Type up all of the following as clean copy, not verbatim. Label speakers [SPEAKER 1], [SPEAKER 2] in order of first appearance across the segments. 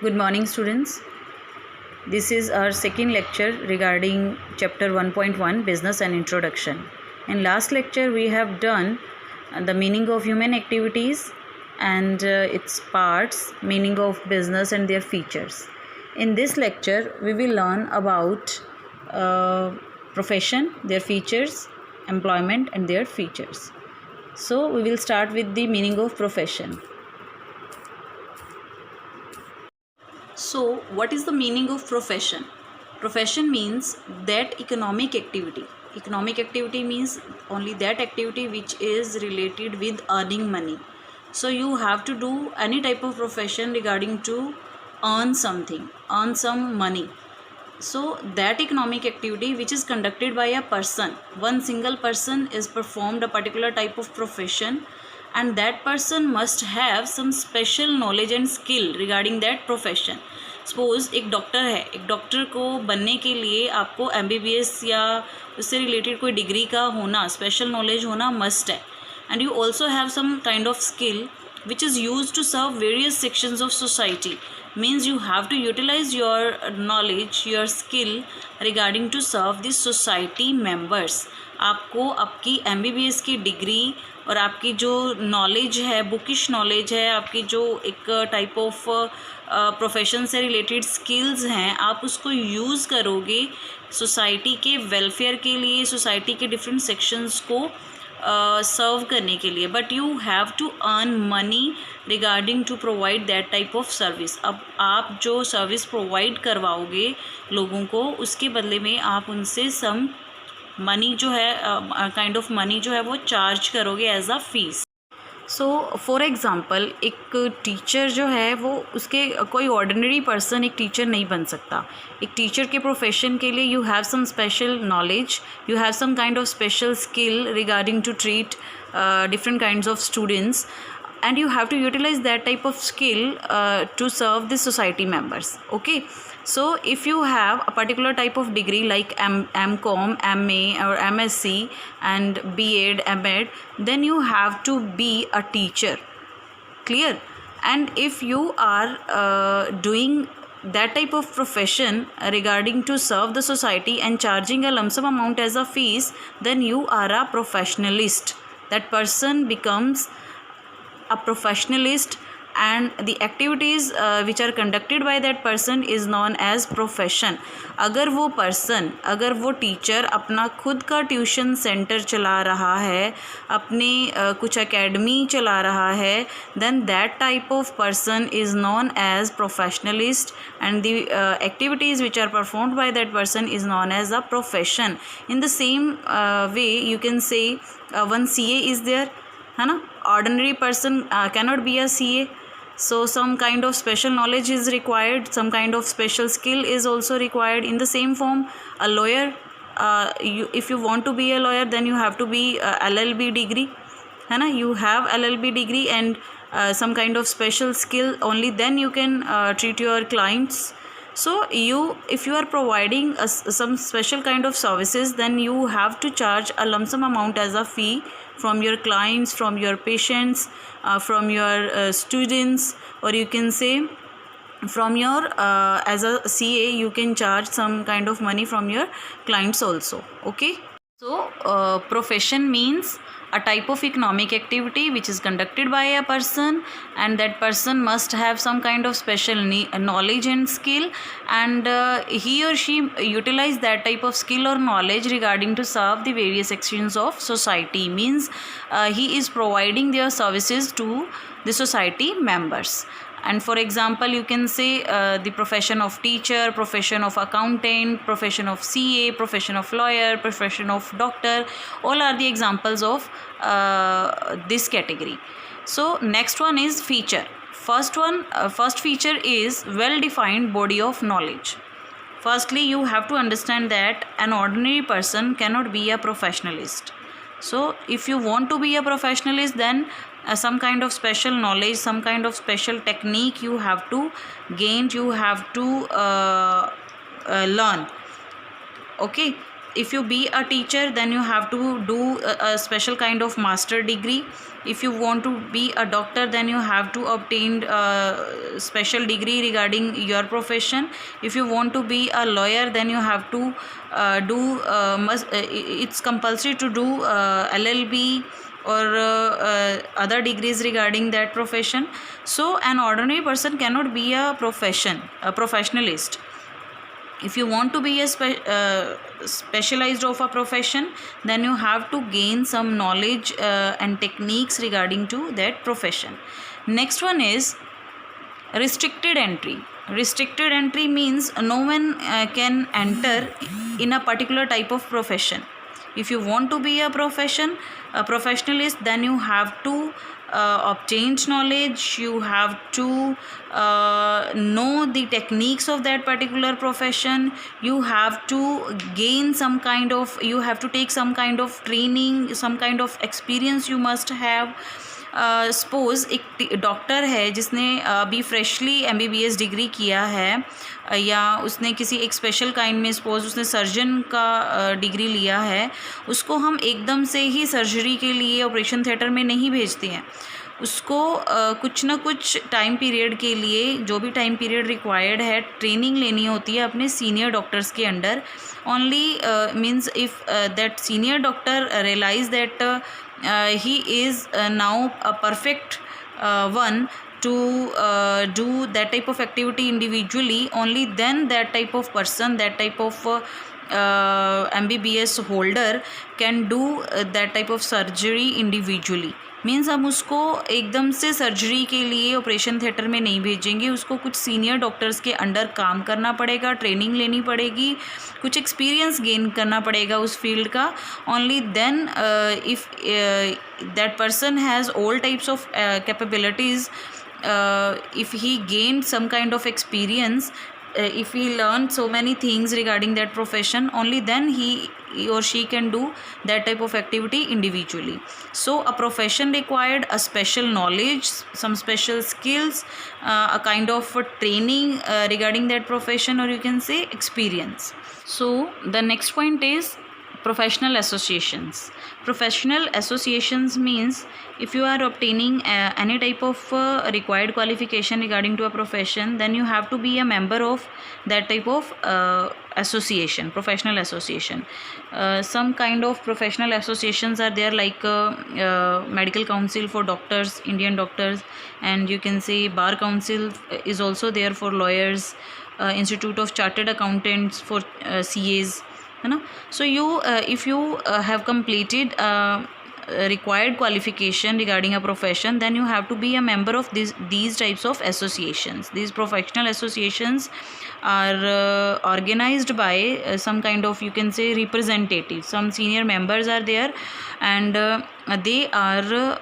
[SPEAKER 1] Good morning, students. This is our second lecture regarding chapter 1.1 Business and Introduction. In last lecture, we have done the meaning of human activities and its parts, meaning of business and their features. In this lecture, we will learn about profession, their features, employment, and their features. So, we will start with the meaning of profession. So, what is the meaning of profession? Profession means that economic activity. Economic activity means only that activity which is related with earning money. So, you have to do any type of profession regarding to earn something, earn some money. So, that economic activity which is conducted by a person, one single person is performed a particular type of profession, and that person must have some special knowledge and skill regarding that profession. Suppose एक doctor है, एक doctor को बनने के लिए आपको MBBS या उससे रिलेटेड कोई डिग्री का होना, स्पेशल नॉलेज होना मस्ट है. And you also have some kind of skill which is used to serve various sections of society. Means you have to utilize your knowledge, your skill regarding to serve the society members. आपको आपकी MBBS की degree और आपकी जो knowledge है, bookish knowledge है, आपकी जो एक टाइप ऑफ प्रोफेशन से रिलेटेड स्किल्स हैं, आप उसको यूज़ करोगे सोसाइटी के वेलफेयर के लिए, सोसाइटी के डिफरेंट सेक्शंस को सर्व करने के लिए. But you have to earn money regarding to provide that type of service. अब आप जो सर्विस प्रोवाइड करवाओगे लोगों को, उसके बदले में आप उनसे सम मनी जो है, काइंड ऑफ मनी जो है वो चार्ज करोगे as a fees. So for example, एक टीचर जो है वो उसके कोई ऑर्डिनरी पर्सन एक टीचर नहीं बन सकता. एक टीचर के प्रोफेशन के लिए you have some special knowledge, you have some kind of special skill regarding to treat different kinds of students, and you have to utilize that type of skill to serve the society members. Okay, so if you have a particular type of degree like MCom, MA or MSc and B.Ed, M.Ed, then you have to be a teacher. Clear? And if you are doing that type of profession regarding to serve the society and charging a lump sum amount as a fees, then you are a professionalist. That person becomes a professionalist, and the activities which are conducted by that person is known as profession. अगर वो person, अगर वो teacher अपना खुद का tuition centre चला रहा है, अपने कुछ एकेडमी चला रहा है, then that type of person is known as professionalist, and the activities which are performed by that person is known as a profession. In the same way you can say one CA is there, है ना. Ordinary person cannot be a CA. So some kind of special knowledge is required, some kind of special skill is also required. In the same form, a lawyer, if you want to be a lawyer, then you have to be LLB degree, है ना. You have LLB degree and some kind of special skill, only then you can treat your clients. So if you are providing some special kind of services, then you have to charge a lump sum amount as a fee from your clients, from your patients, from your students, or you can say from your as a CA you can charge some kind of money from your clients also. Okay, so profession means a type of economic activity which is conducted by a person, and that person must have some kind of special knowledge and skill, and he or she utilize that type of skill or knowledge regarding to serve the various sections of society. Means he is providing their services to the society members. And for example, you can say the profession of teacher, profession of accountant, profession of CA, profession of lawyer, profession of doctor, all are the examples of this category. So next one is feature. First feature is well defined body of knowledge. Firstly, you have to understand that an ordinary person cannot be a professionalist. So if you want to be a professionalist, then some kind of special knowledge, some kind of special technique you have to gain, you have to learn. Okay, if you be a teacher, then you have to do a special kind of master degree. If you want to be a doctor, then you have to obtain a special degree regarding your profession. If you want to be a lawyer, then you have to it's compulsory to do LLB or other degrees regarding that profession. So an ordinary person cannot be a professionalist. If you want to be a specialized of a profession, then you have to gain some knowledge and techniques regarding to that profession. Next one is restricted entry. Restricted entry means no one can enter in a particular type of profession. If you want to be a professionalist, then you have to obtain knowledge, you have to know the techniques of that particular profession, you have to gain some kind of, you have to take some kind of training, some kind of experience you must have. Suppose एक doctor है जिसने अभी freshly MBBS degree किया है, या उसने किसी एक स्पेशल काइंड में सपोज़ उसने सर्जन का डिग्री लिया है, उसको हम एकदम से ही सर्जरी के लिए ऑपरेशन थिएटर में नहीं भेजते हैं. उसको कुछ ना कुछ टाइम पीरियड के लिए, जो भी टाइम पीरियड रिक्वायर्ड है, ट्रेनिंग लेनी होती है अपने सीनियर डॉक्टर्स के under. Only means if that senior doctor realise that he is now a perfect one to do that type of activity individually, only then that type of person, that type of MBBS holder can do that type of surgery individually. Means हम उसको एकदम से surgery के लिए operation theatre में नहीं भेजेंगे, उसको कुछ सीनियर डॉक्टर्स के अंडर काम करना पड़ेगा, ट्रेनिंग लेनी पड़ेगी, कुछ एक्सपीरियंस गेन करना पड़ेगा उस फील्ड का. Only then if that person has all types of capabilities, if he gained some kind of experience, if he learned so many things regarding that profession, only then he or she can do that type of activity individually. So a profession required a special knowledge, some special skills, a kind of training regarding that profession, or you can say experience. So the next point is professional associations. Professional associations means if you are obtaining any type of required qualification regarding to a profession, then you have to be a member of that type of association, professional association. Some kind of professional associations are there, like medical council for doctors, Indian doctors, and you can say bar council is also there for lawyers, institute of chartered accountants for CAs, है ना. So you if you have completed required qualification regarding a profession, then you have to be a member of these types of associations. These professional associations are organized by some kind of, you can say, representatives. Some senior members are there, and they are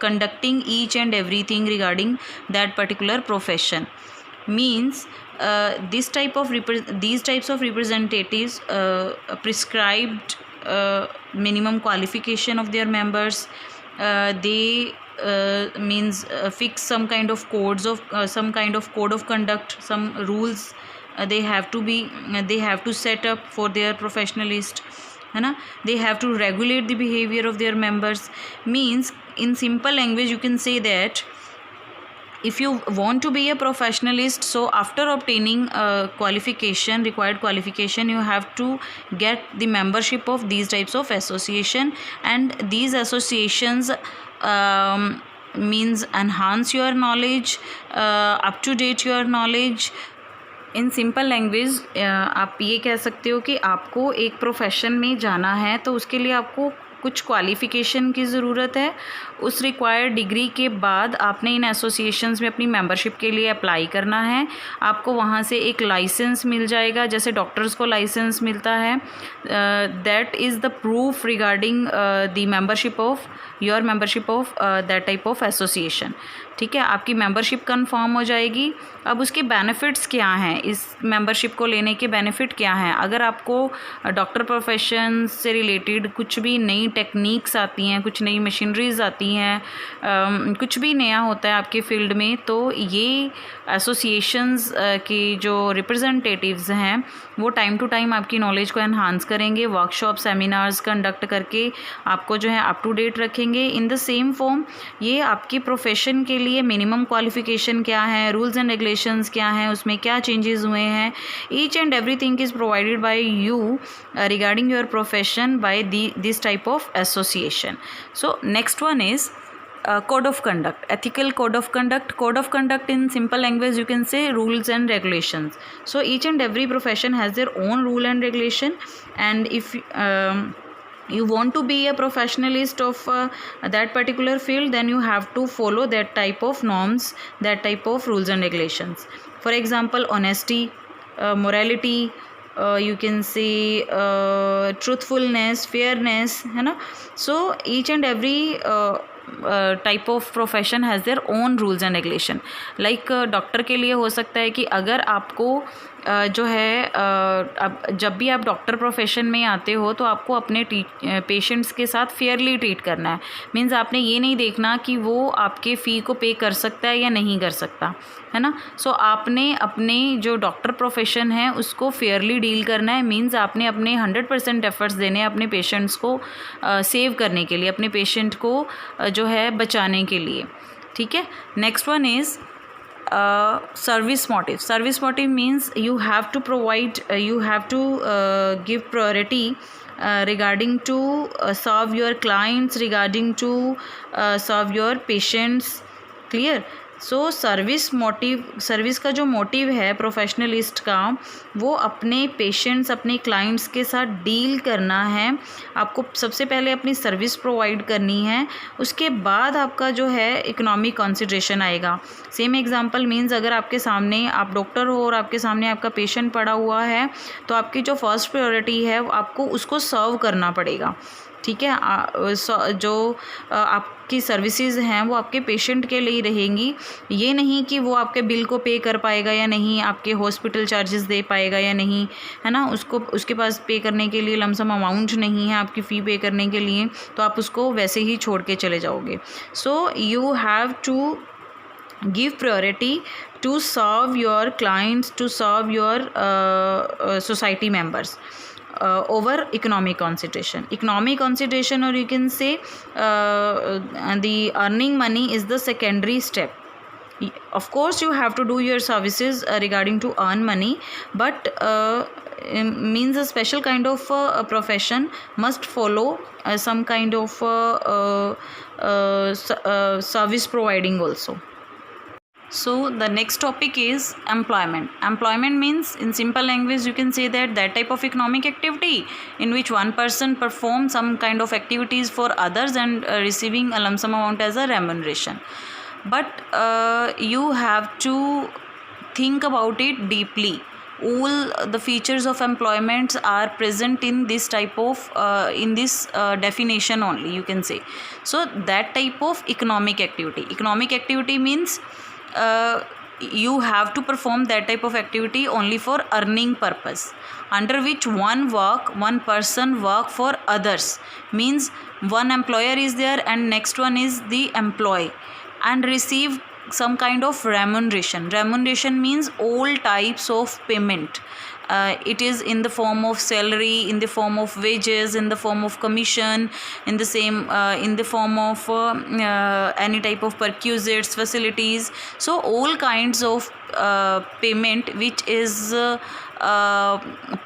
[SPEAKER 1] conducting each and everything regarding that particular profession. Means these types of representatives prescribed minimum qualification of their members. They fix some kind of codes of some kind of code of conduct, some rules they have to set up for their professionalist, है ना. They have to regulate the behavior of their members. Means in simple language you can say that if you want to be a professionalist, so after obtaining required qualification, you have to get the membership of these types of association, and these associations means enhance your knowledge, up to date your knowledge. In simple language आप ये कह सकते हो कि आपको एक profession में जाना है तो उसके लिए आपको कुछ क्वालिफ़िकेशन की ज़रूरत है. उस रिक्वायर्ड डिग्री के बाद आपने इन एसोसिएशंस में अपनी मेंबरशिप के लिए अप्लाई करना है. आपको वहाँ से एक लाइसेंस मिल जाएगा, जैसे डॉक्टर्स को लाइसेंस मिलता है. That is the proof regarding the membership of your membership of that type of association. ठीक है, आपकी मेंबरशिप कन्फर्म हो जाएगी. अब उसके बेनिफिट्स क्या हैं, इस मेंबरशिप को लेने के बेनिफिट क्या हैं. अगर आपको डॉक्टर प्रोफेशन से रिलेटेड कुछ भी नई टेक्निक्स आती हैं, कुछ नई मशीनरीज आती हैं, कुछ भी नया होता है आपके फील्ड में, तो ये एसोसिएशंस के जो रिप्रेजेंटेटिव्स हैं वो टाइम टू टाइम आपकी नॉलेज को एनहांस करेंगे, वर्कशॉप सेमिनार्स कंडक्ट करके आपको जो है अप टू डेट रखेंगे। इन द सेम फॉर्म ये आपकी प्रोफेशन के लिए मिनिमम क्वालिफिकेशन क्या है, रूल्स एंड रेगुलेशंस क्या हैं, उसमें क्या चेंजेस हुए हैं, each and everything is provided by you regarding your profession by this type of association. So next one is code of conduct, ethical code of conduct. Code of conduct in simple language you can say rules and regulations. So each and every profession has their own rule and regulation, and if you want to be a professionalist of that particular field, then you have to follow that type of norms, that type of rules and regulations. For example, honesty, morality, you can say truthfulness, fairness, है ना. So each and every type of profession has their own rules and regulation. Like doctor के लिए हो सकता है कि अगर आपको जो है अब जब भी आप डॉक्टर प्रोफेशन में आते हो तो आपको अपने पेशेंट्स के साथ फेयरली ट्रीट करना है. मीन्स आपने ये नहीं देखना कि वो आपके फ़ी को पे कर सकता है या नहीं कर सकता, है ना. सो आपने अपने जो डॉक्टर प्रोफेशन है उसको फेयरली डील करना है. मीन्स आपने अपने 100% एफर्ट्स देने हैं अपने पेशेंट्स को सेव करने के लिए, अपने पेशेंट को जो है बचाने के लिए. ठीक है. Next one is service motive. Service motive means you have to provide, you have to give priority regarding to serve your clients, regarding to serve your patients. Clear. So service motive, service का जो motive है professionalist का वो अपने patients, अपने clients के साथ deal करना है. आपको सबसे पहले अपनी सर्विस प्रोवाइड करनी है, उसके बाद आपका जो है इकोनॉमिक कंसिडरेशन आएगा. सेम एग्जांपल मींस अगर आपके सामने आप डॉक्टर हो और आपके सामने आपका पेशेंट पड़ा हुआ है तो आपकी जो फर्स्ट प्रायोरिटी है आपको उसको सर्व करना पड़ेगा. ठीक है. जो आपकी सर्विसेज हैं वो आपके पेशेंट के लिए रहेंगी. ये नहीं कि वो आपके बिल को पे कर पाएगा या नहीं, आपके हॉस्पिटल चार्जेस दे पाएगा या नहीं, है ना. उसके पास पे करने के लिए लमसम अमाउंट नहीं है आपकी फ़ी पे करने के लिए, तो आप उसको वैसे ही छोड़ के चले जाओगे. So you have to give priority to serve your clients, to serve your society members over economic consideration. Economic consideration, or you can say the earning money, is the secondary step. Of course you have to do your services regarding to earn money, but means a special kind of a profession must follow some kind of service providing also. So the next topic is employment. Employment means, in simple language, you can say that type of economic activity in which one person performs some kind of activities for others and receiving a lump sum amount as a remuneration. But you have to think about it deeply. All the features of employment are present in this type of in this definition only, you can say. So that type of economic activity. Economic activity means you have to perform that type of activity only for earning purpose, under which one person work for others. Means one employer is there and next one is the employee, and receive some kind of remuneration. Remuneration means all types of payment. It is in the form of salary, in the form of wages, in the form of commission, in the form of any type of perquisites, facilities. So all kinds of payment which is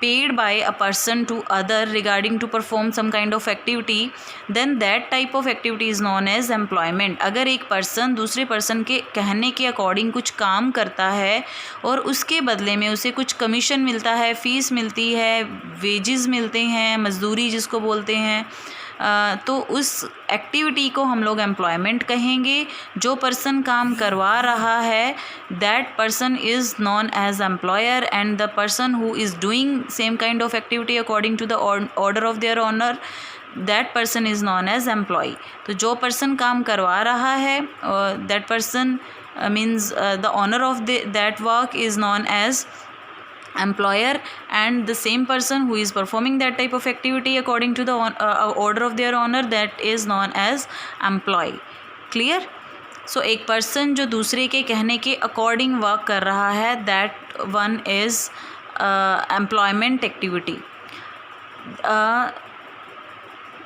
[SPEAKER 1] paid by a person to other regarding to perform some kind of activity, then that type of activity is known as employment. अगर एक person दूसरे person के कहने के according कुछ काम करता है और उसके बदले में उसे कुछ कमीशन मिलता है, फीस मिलती है, वेजेस मिलते हैं, मजदूरी जिसको बोलते हैं, तो उस एक्टिविटी को हम लोग एम्प्लॉयमेंट कहेंगे. जो पर्सन काम करवा रहा है that person is known as employer, and the person who is doing same kind of activity according to the order of their owner, that person is known as employee. तो जो पर्सन काम करवा रहा है that person means the owner of that work is known as employer, and the same person who is performing that type of activity according to the order of their owner, that is known as employee. Clear? So एक person जो दूसरे के कहने के according work कर रहा है, that one is employment activity.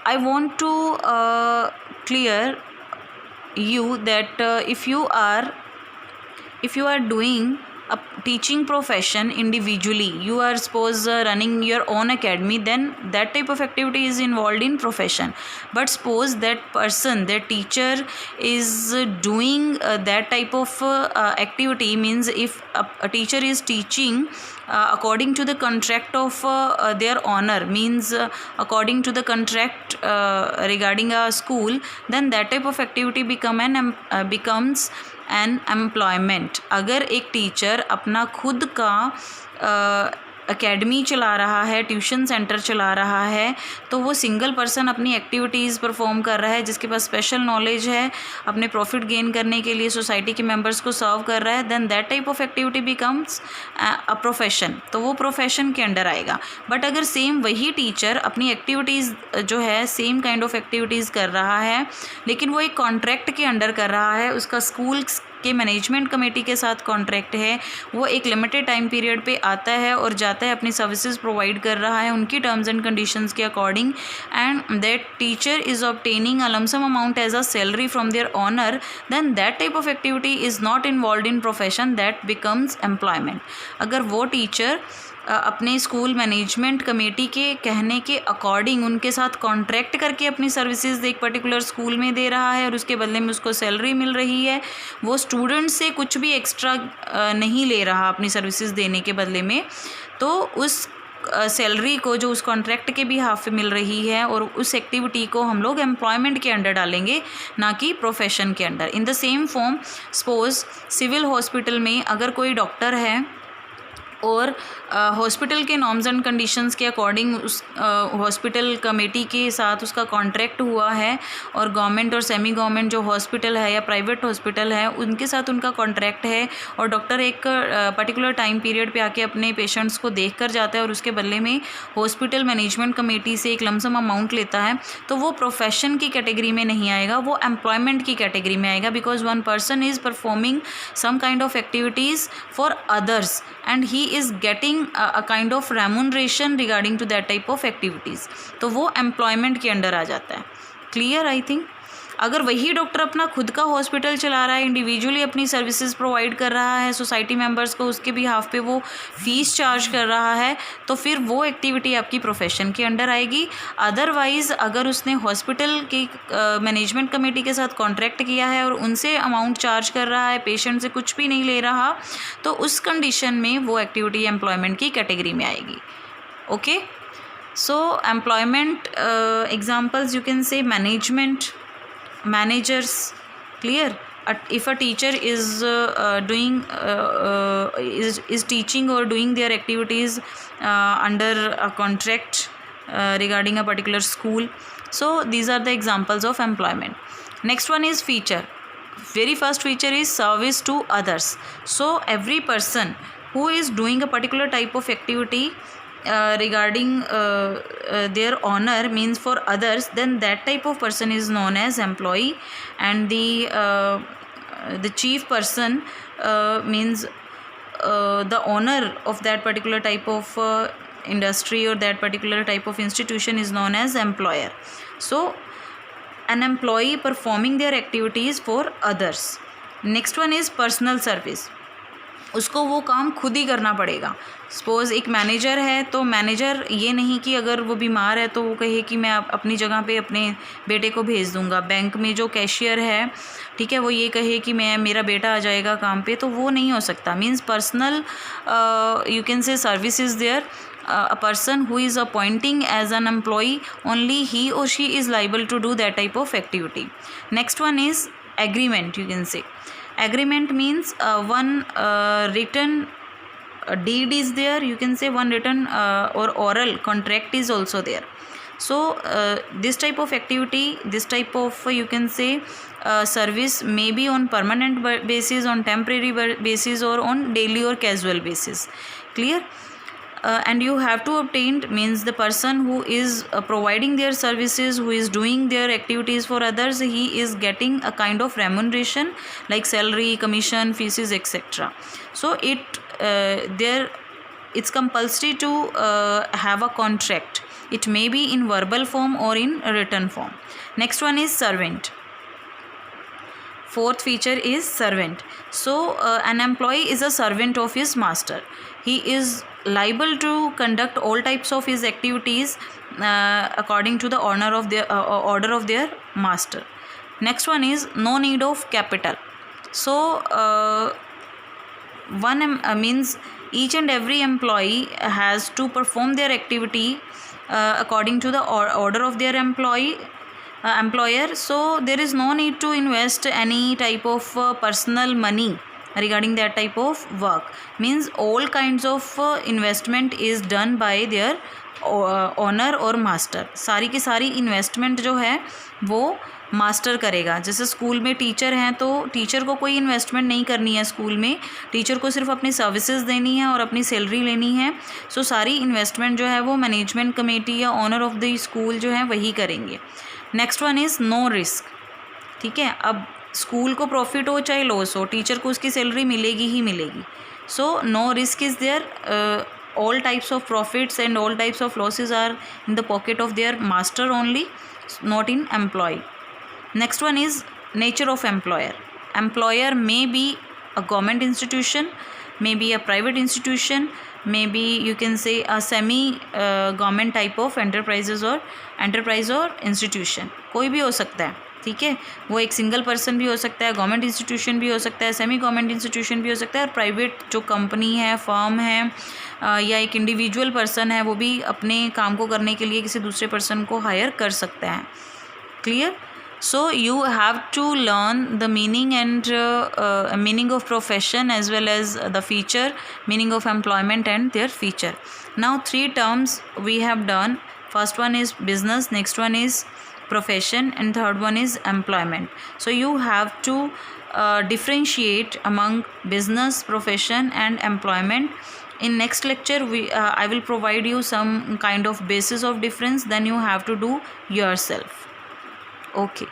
[SPEAKER 1] I want to clear you that if you are doing a teaching profession individually, you are suppose running your own academy, then that type of activity is involved in profession. But suppose that person, that teacher is doing that type of activity, means if a teacher is teaching according to the contract of their owner, means according to the contract regarding a school, then that type of activity becomes an employment. अगर एक teacher अपना खुद का academy चला रहा है, tuition centre चला रहा है, तो वो सिंगल पर्सन अपनी एक्टिविटीज़ परफॉर्म कर रहा है, जिसके पास स्पेशल नॉलेज है अपने प्रॉफिट गेन करने के लिए, सोसाइटी के मेंबर्स को सर्व कर रहा है, then that type of activity becomes a profession. तो वो प्रोफेशन के अंडर आएगा. बट अगर सेम वही टीचर अपनी एक्टिविटीज़ जो है सेम काइंड ऑफ एक्टिविटीज़ कर रहा है, लेकिन वो एक कॉन्ट्रैक्ट के अंडर कर रहा है, उसका स्कूल के मैनेजमेंट कमेटी के साथ कॉन्ट्रैक्ट है, वो एक लिमिटेड टाइम पीरियड पे आता है और जाता है, अपनी सर्विसेज प्रोवाइड कर रहा है उनकी टर्म्स एंड कंडीशंस के according, and that teacher is obtaining a lump sum amount as a salary from their owner, then that type of activity is not involve in profession, that becomes employment. अगर वो teacher अपने school management committee के कहने के according उनके साथ contract करके अपनी सर्विसेज एक पर्टिकुलर स्कूल में दे रहा है और उसके बदले में उसको सैलरी मिल रही है, वो स्टूडेंट से कुछ भी एक्स्ट्रा नहीं ले रहा अपनी सर्विसेज देने के बदले में, तो उस सैलरी को जो उस कॉन्ट्रैक्ट के भी हाफ मिल रही है, और उस एक्टिविटी को हम लोग एम्प्लॉयमेंट के अंडर डालेंगे, ना कि प्रोफेशन के under. In the same form, suppose civil hospital में अगर कोई डॉक्टर है और हॉस्पिटल के नॉर्म्स एंड कंडीशंस के अकॉर्डिंग उस हॉस्पिटल कमेटी के साथ उसका कॉन्ट्रैक्ट हुआ है, और गवर्नमेंट और सेमी गवर्नमेंट जो हॉस्पिटल है या प्राइवेट हॉस्पिटल है उनके साथ उनका कॉन्ट्रैक्ट है, और डॉक्टर एक पर्टिकुलर टाइम पीरियड पे आके अपने पेशेंट्स को देख कर जाता है और उसके बदले में हॉस्पिटल मैनेजमेंट कमेटी से एक लमसम अमाउंट लेता है, तो वो प्रोफेशन की कैटेगरी में नहीं आएगा, वो एम्प्लॉयमेंट की कैटेगरी में आएगा, because one person is performing some kind of activities for others and he is getting a kind of remuneration regarding to that type of activities, तो वो एम्प्लॉयमेंट के अंडर आ जाता है. क्लियर? आई थिंक अगर वही doctor अपना खुद का हॉस्पिटल चला रहा है, इंडिविजुअली अपनी सर्विसेज प्रोवाइड कर रहा है सोसाइटी मेंबर्स को, उसके भी हाफ पे वो फीस चार्ज कर रहा है, तो फिर वो एक्टिविटी आपकी प्रोफेशन के अंडर आएगी. अदरवाइज़ अगर उसने हॉस्पिटल की मैनेजमेंट कमेटी के साथ कॉन्ट्रैक्ट किया है और उनसे अमाउंट चार्ज कर रहा है, पेशेंट से कुछ भी नहीं ले रहा, तो उस कंडीशन में वो एक्टिविटी एम्प्लॉयमेंट की कैटेगरी में आएगी. Okay, so employment examples you can से management, managers. Clear? If a teacher is is teaching or doing their activities under a contract regarding a particular school, so these are the examples of employment. Next one is feature. Very first feature is service to others. So every person who is doing a particular type of activity regarding their honor, means for others, then that type of person is known as employee, and the chief person means the owner of that particular type of industry or that particular type of institution is known as employer. So an employee performing their activities for others. Next one is personal service. उसको वो काम खुद ही करना पड़ेगा. Suppose एक manager है, तो manager ये नहीं कि अगर वो बीमार है तो वो कहे कि मैं अपनी जगह पे अपने बेटे को भेज दूंगा. बैंक में जो कैशियर है, ठीक है, वो ये कहे कि मेरा बेटा आ जाएगा काम पे, तो वो नहीं हो सकता. Means personal you can say service is there. A person who is appointing as an employee, only he or she is liable to do that type of activity. Next one is agreement, you can say. Agreement means one written deed is there, you can say one written or oral contract is also there. So this type of activity, this type of you can say service may be on permanent basis, on temporary basis, or on daily or casual basis. Clear? and you have to obtain, means the person who is providing their services, who is doing their activities for others, he is getting a kind of remuneration like salary, commission, fees, etc. So it's compulsory to have a contract. It may be in verbal form or in written form. Next one is servant. Fourth feature is servant. So an employee is a servant of his master. He is liable to conduct all types of his activities according to the order of their master. Next one is no need of capital. So means each and every employee has to perform their activity according to the order of their employer. So there is no need to invest any type of personal money regarding that type of work. Means all kinds of investment is done by their owner और master. सारी की सारी investment जो है वो master करेगा. जैसे school में टीचर हैं तो टीचर को कोई इन्वेस्टमेंट नहीं करनी है स्कूल में, टीचर को सिर्फ अपनी सर्विसेज देनी है और अपनी सैलरी लेनी है. सो सारी इन्वेस्टमेंट जो है वो मैनेजमेंट कमेटी या ओनर ऑफ द स्कूल जो है वही करेंगे. Next one is no risk. ठीक है, अब स्कूल को प्रॉफिट हो चाहे लॉस हो, टीचर को उसकी सैलरी मिलेगी ही मिलेगी. So no risk is there. all types of profits and all types of losses are in the pocket of their master only, not in employee. Next one is nature of employer. Employer may be a government institution, may be a private institution, maybe you can say a semi government type of enterprise or institution. कोई भी हो सकता है. ठीक है, वो एक single person भी हो सकता है, गवर्नमेंट इंस्टीट्यूशन भी हो सकता है, सेमी गवर्नमेंट इंस्टीट्यूशन भी हो सकता है, और प्राइवेट जो कंपनी है, फर्म है, या एक इंडिविजुअल पर्सन है वो भी अपने काम को करने के लिए किसी दूसरे पर्सन को हायर कर सकता है. Clear? So you have to learn the meaning and meaning of profession as well as the feature, meaning of employment and their feature. Now 3 terms we have done. First one is business, next one is profession, and third one is employment. So you have to differentiate among business, profession and employment. In next lecture I will provide you some kind of basis of difference, then you have to do yourself. Okay.